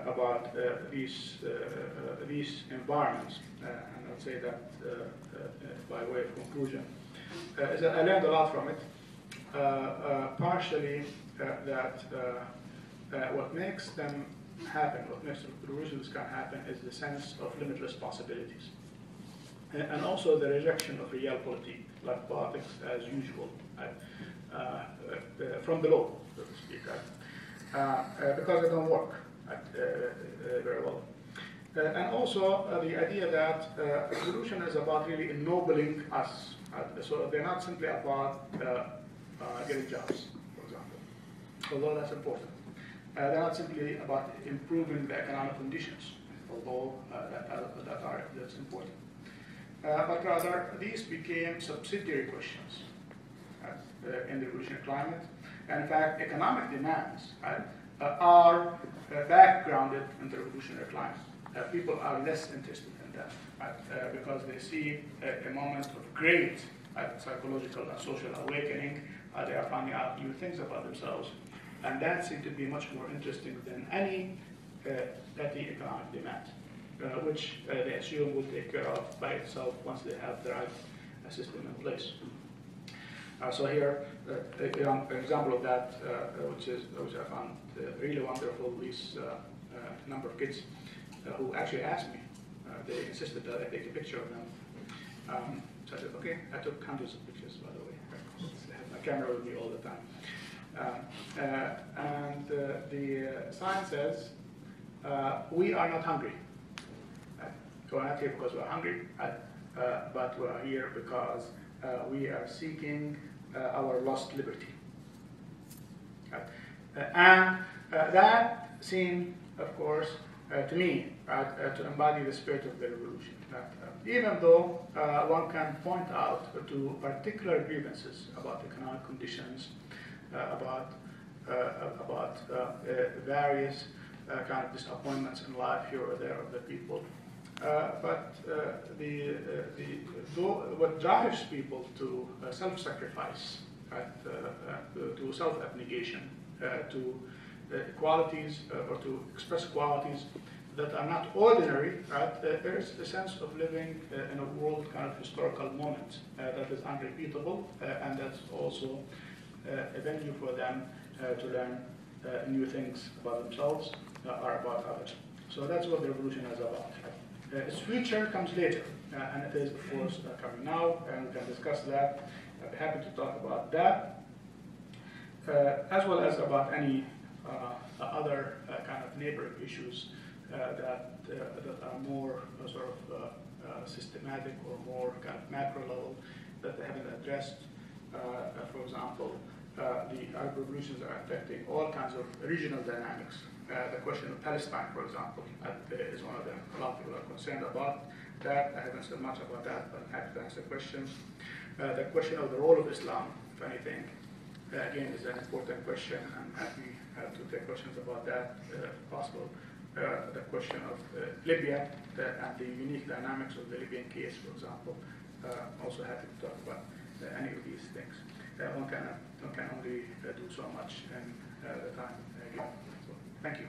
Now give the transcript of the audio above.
about these environments, and I'll say that by way of conclusion, is that I learned a lot from it. Partially that what makes them happen, what makes revolutions can happen, is the sense of limitless possibilities. And also the rejection of realpolitik, like politics as usual, from below, so to speak, because they don't work very well. And also the idea that revolution is about really ennobling us. So they're not simply about getting jobs, for example, although that's important. They're not simply about improving the economic conditions, although that's important. But rather, these became subsidiary questions in the revolutionary climate. And in fact, economic demands are backgrounded in the revolutionary climate. People are less interested in that because they see a moment of great psychological and social awakening. They are finding out new things about themselves. And that seems to be much more interesting than any petty economic demand, which they assume will take care of by itself once they have the right system in place. So here, an example of that, which I found really wonderful, is a number of kids who actually asked me. They insisted that I take a picture of them. So I said, okay. I took hundreds of pictures, by the way. I have my camera with me all the time. The sign says, we are not hungry. So we're not here because we're hungry, but we're here because we are seeking our lost liberty. And that seemed, of course, to me, to embody the spirit of the revolution. Even though one can point out to particular grievances about economic conditions, about various kind of disappointments in life here or there of the people, but what drives people to self-sacrifice, to self-abnegation, to qualities or to express qualities that are not ordinary, there is a sense of living in a world kind of historical moment that is unrepeatable, and that's also a venue for them to learn new things about themselves or about others. So that's what the revolution is about. Its future comes later, and it is, of course, coming now, and we can discuss that. I'd be happy to talk about that, as well as about any other kind of neighboring issues that are more sort of systematic or more kind of macro level that they haven't addressed. For example, the Arab revolutions are affecting all kinds of regional dynamics. The question of Palestine, for example, is one of them. A lot of people are concerned about that. I haven't said much about that, but I'm happy to answer questions. The question of the role of Islam, if anything, again, is an important question. I'm happy to take questions about that, if possible. The question of Libya and the unique dynamics of the Libyan case, for example. Also happy to talk about any of these things. One can only do so much in the time given. So, thank you.